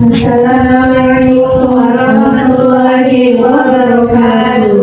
Assalamualaikum warahmatullahi wabarakatuh.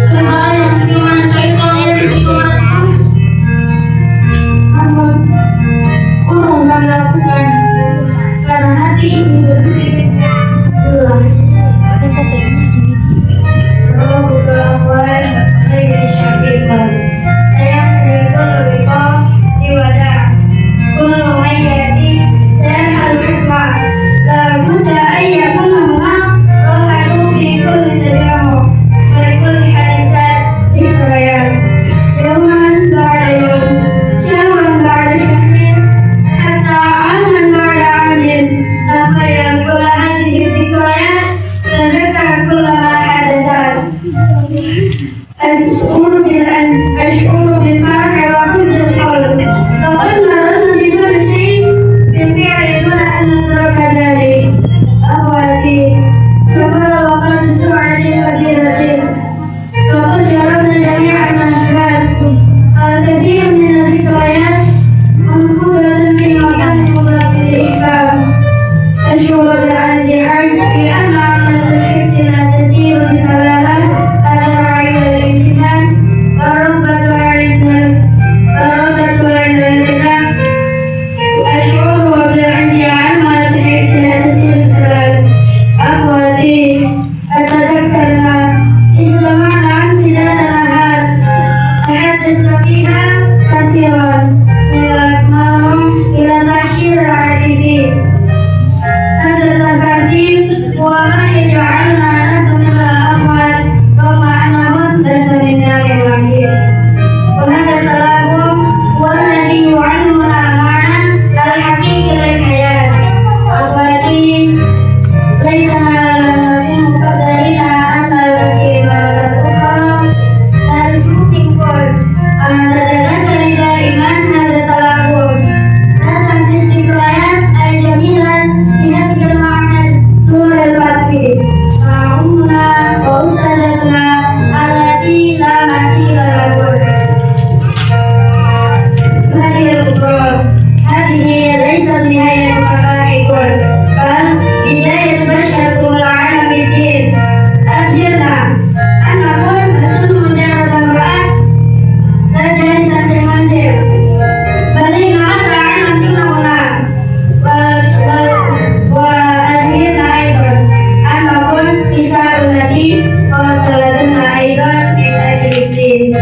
Terbayang dengan syaitan yang ونزل فيها كثيرا من الأكمام إلى تأشير العاجزين. هذا الترتيب هو ما يجعلنا نكون الأفضل رغم أنه ليس منا بوحيد. وهذا التلاعب هو الذي يعلمنا معنى الحقيقي للحياة والتي ليتنا نكون مقدرين أن نلقي مرة أخرى. نرجو منكم أن نتذكر دائما هذا التلاعب. لا تنسى الذكريات الجميلة في هذه المعهد نور الفتح مع أمنا وأستاذتنا التي لا مثيل لكم. هذه الأخرى هذه ليست نهاية سماحكم بل بداية بشركم العالم الدين. أخيرا أن نكون لست مجرد امرأة لا جالسة في المنزل بل إنها تعلم منهما. وأخيرا أيضا أن نكون نساء التي قاتلتن أيضا من أجل الدين.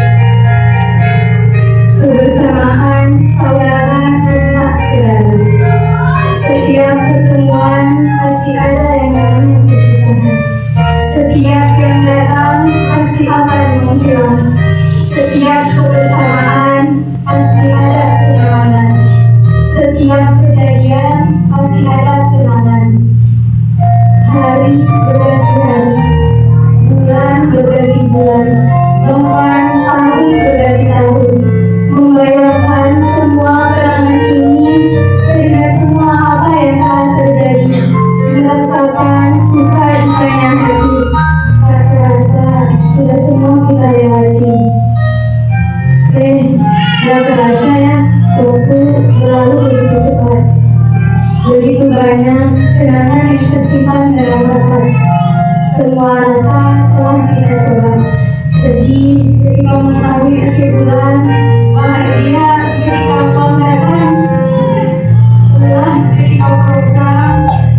Kebersamaan saudara dan tak saudara. Setiap pertemuan pasti ada yang namanya perpisahan. Setiap yang datang pasti akan menghilang. Setiap kebersamaan pasti ada kenangan. Setiap kejadian pasti ada kenangan. Hari berganti hari, bulan berganti bulan, bahkan tahun berganti tahun. Membayangkan semua kenangan ini, teringat semua apa yang telah terjadi, merasakan suka dukanya hati. Tak terasa sudah semua kita lewati. Gak terasa ya, waktu berlalu begitu cepat. Begitu banyak kenangan yang tersimpan dalam rapat. Semua rasa telah kita coba. Sedih ketika mengetahui akhir bulan, bahagia ketika uang datang, lelah ketika program,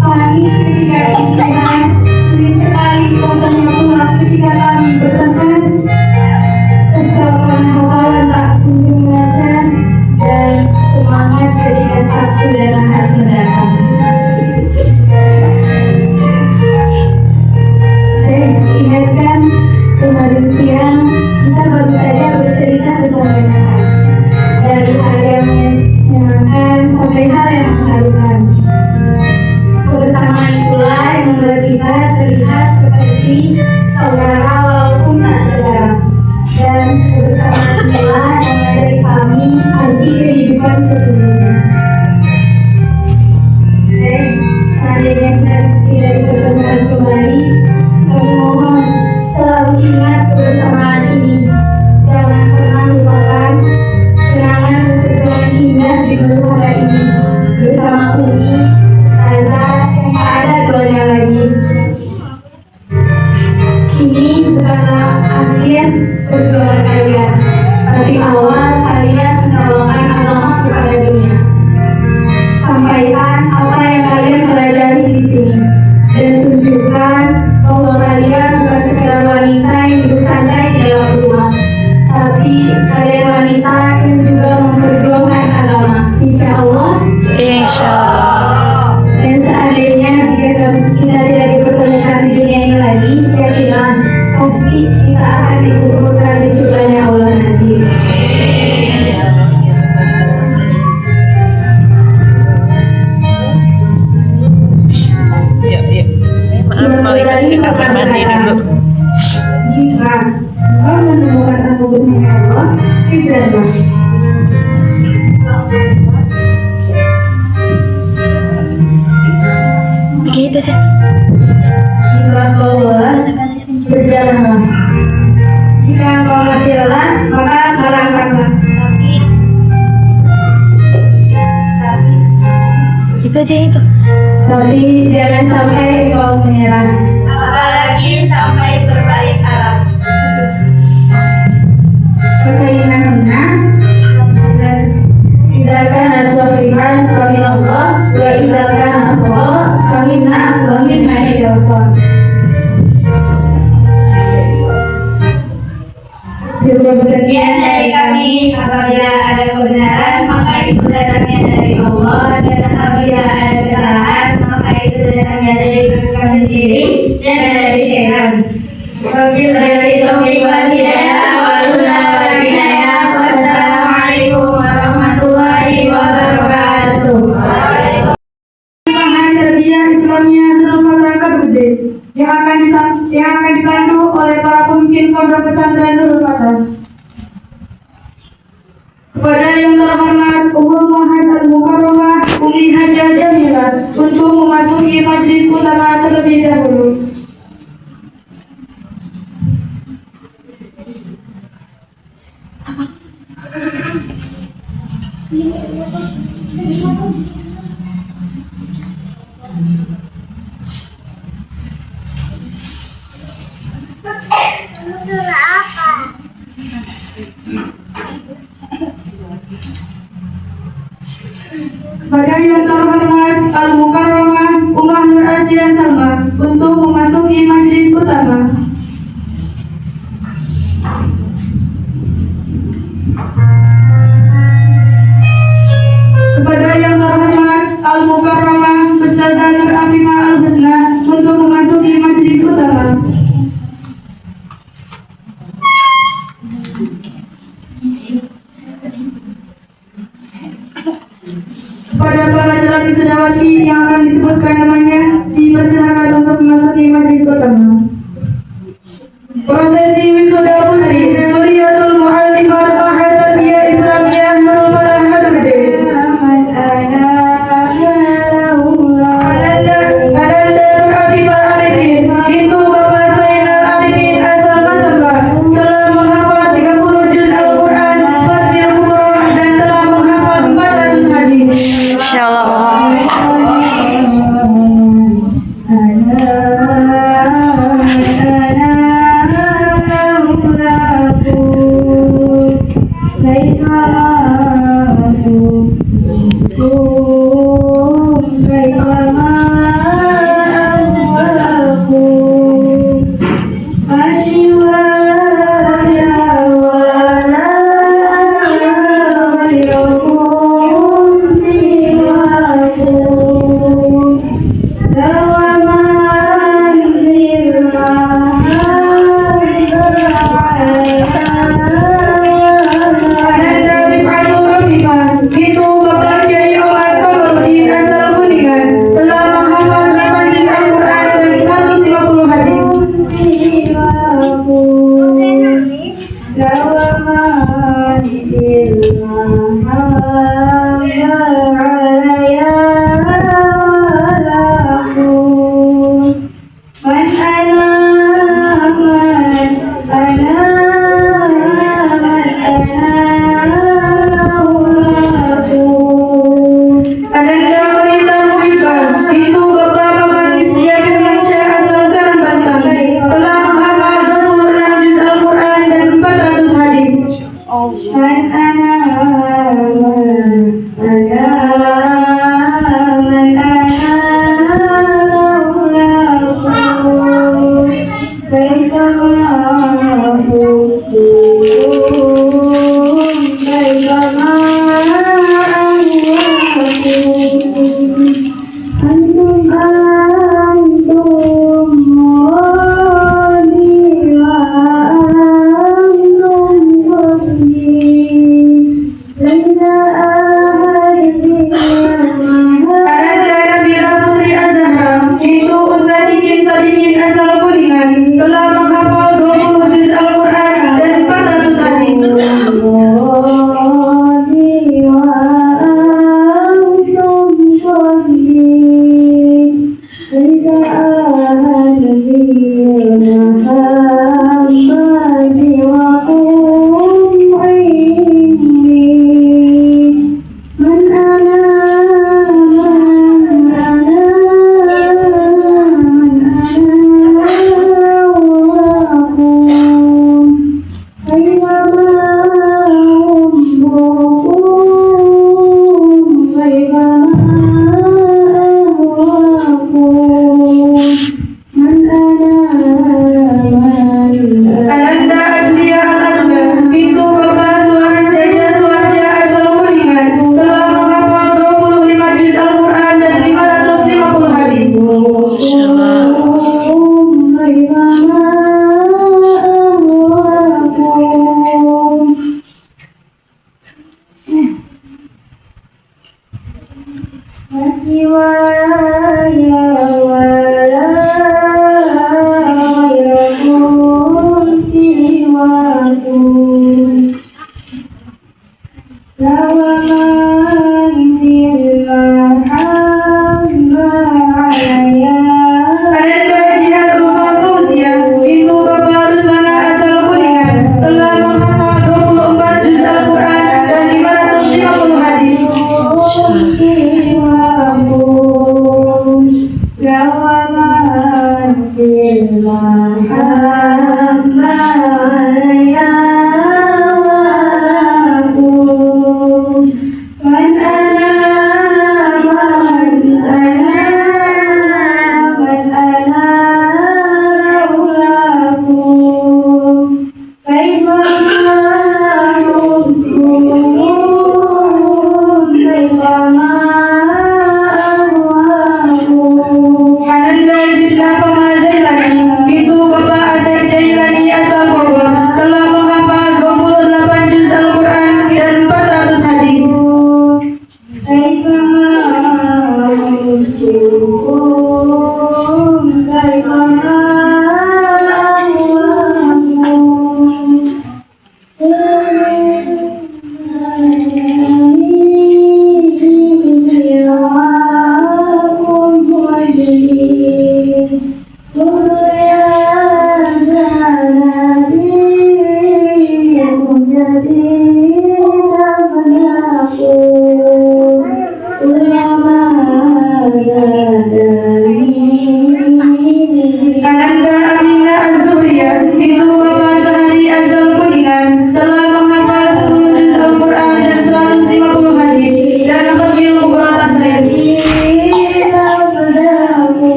panik ketika impian, sulit sekali rasanya pulang ketika kami bertengkar, kesal karena hafalan tak kunjung lancar, dan semangat ketika Sabtu dan Ahad mendatang. Ingatkan kemarin siang kita baru saja bercerita tentang banyak hal, dari hal yang menyenangkan sampai hal yang mengharukan. Kebersamaan itulah yang membuat kita terlihat seperti saudara walaupun tak saudara, dan kebersamaan inilah yang menjadi kami arti kehidupan sesungguhnya. Seandainya kita tidak dipertemukan kembali, kami mohon selalu ingat kebersamaan ini. Jangan pernah lupakan kenangan dan perjuangan indah di berbahagia ini bersama Umi, Ustazah yang tak ada duanya lagi. Ini bukanlah akhir perjuangan kalian, tapi awal kalian menawarkan agama kepada dunia. Sampaikan apa yang kalian pelajari di sini dan tunjukkan bahwa kalian bukan sekedar wanita yang duduk santai di dalam rumah, tapi kalian wanita yang juga memperjuangkan agama. Insya Allah. Dan seandainya jika kita tidak dipertemukan di dunia ini lagi, yakinlah pasti kita akan dikumpulkan di surganya Allah nanti. Mau ikut ke kamar mandi dulu. Jika engkau menemukan anugerah Allah, kejarlah. Begitu sih. Jika engkau lelah, berjalanlah. Jika engkau masih lelah, maka melangkahlah. Itu aja itu. Tapi jangan sampai engkau menyerah. Apalagi sampai berbalik arah. Fainahunna idza kana salihan fa min Allah wa idza kana khata fa minna wa min syaitan. Cukup sekian dari kami. Ummul Mahat Al-Mukarramah Umi Haja Jamila untuk memasuki majlis utama terlebih dahulu. Kepada yang terhormat Al-Mukarramah Ummah Nur Asia Salma untuk memasuki majlis utama. Kepada yang terhormat Al-Mukarramah Ustazah Nur Afifah Al-Husna untuk memasuki majlis utama. Kepada para calon wisudawati yang akan disebutkan namanya, dipersilakan untuk memasuki majlis utama. Prosesi wisuda putri Kuliatul Mu'allimah Mahad Tarbiyah Islamiyah Nurul Falah Hadurde. Ananda Afifah Arifin bintu Bapak Zainal Arifin asal Masamba telah menghafal 30 juz Al-Quran, Khatmil Kubra dan telah menghafal 400 hadis. Insyaallah. Lawama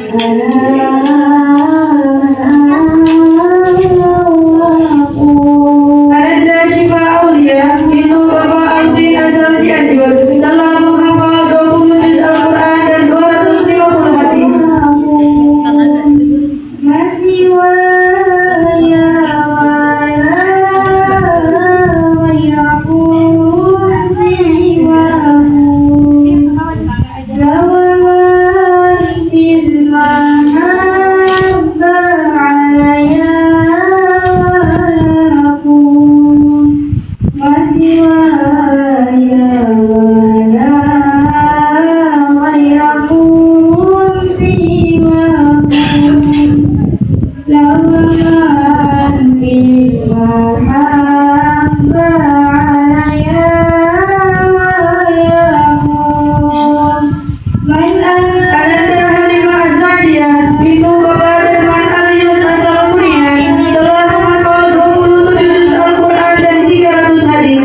Ananda Syifa Aulia, itu Bapak Alvin asal Cianjur, telah menghafal 20 juz Al-Quran dan 250 hadis. Ananda Halimah Azadiah, itu Bapak Darman Alius asal Kuningan, telah menghafal 27 juz Al-Quran dan 300 hadis.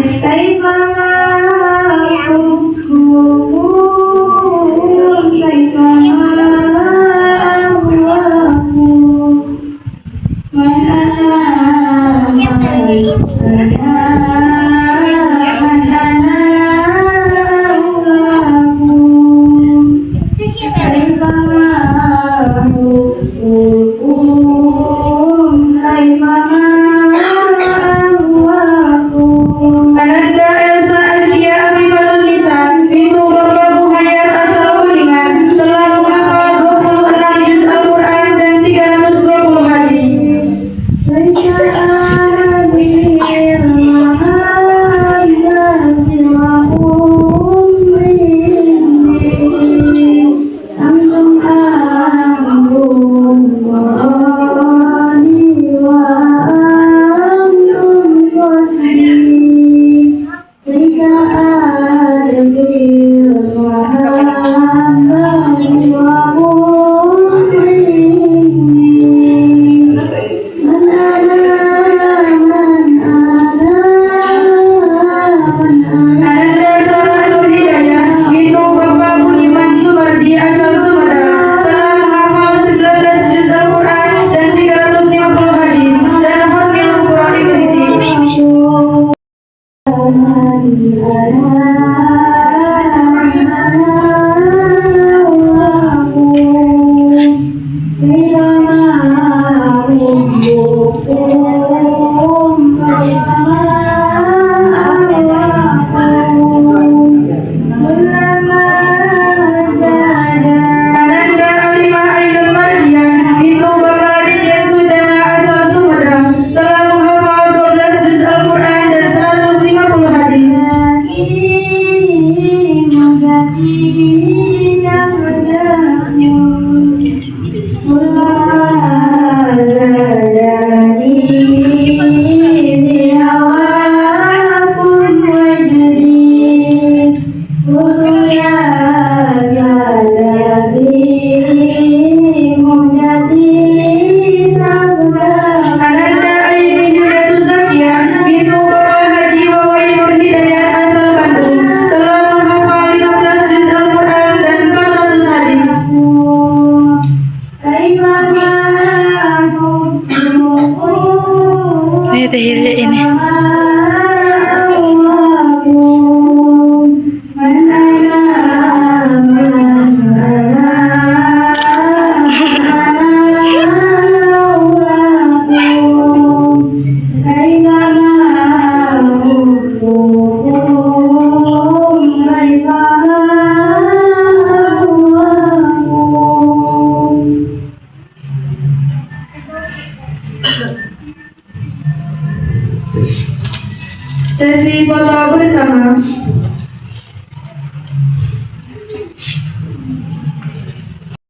Ananda Elsa Azkia Afifatul Nisa, itu Bapak Muhayyad asal Kuningan, telah menghafal 26 juz Al-Quran dan 320 hadis. Ananda Sarah Nur Hidayah, itu Bapak Budiman Sumardi asal Sumedang, telah menghafal 19 juz Al-Quran dan 350 hadis dan hamil Qur'an Ibriti. Ananda Alimah Ainul Mardiah, itu Bapak Dijen Sudana asal Sumedang, telah menghafal 12 juz Al-Quran dan 150 hadis. Ananda Aini Hidayatul Zakiah, itu Bapak Haji Wawain Nur Hidayat asal Bandung, telah menghafal 15 juz Al-Quran dan 400 hadis. Ini tahir ini. Sesi foto bersama.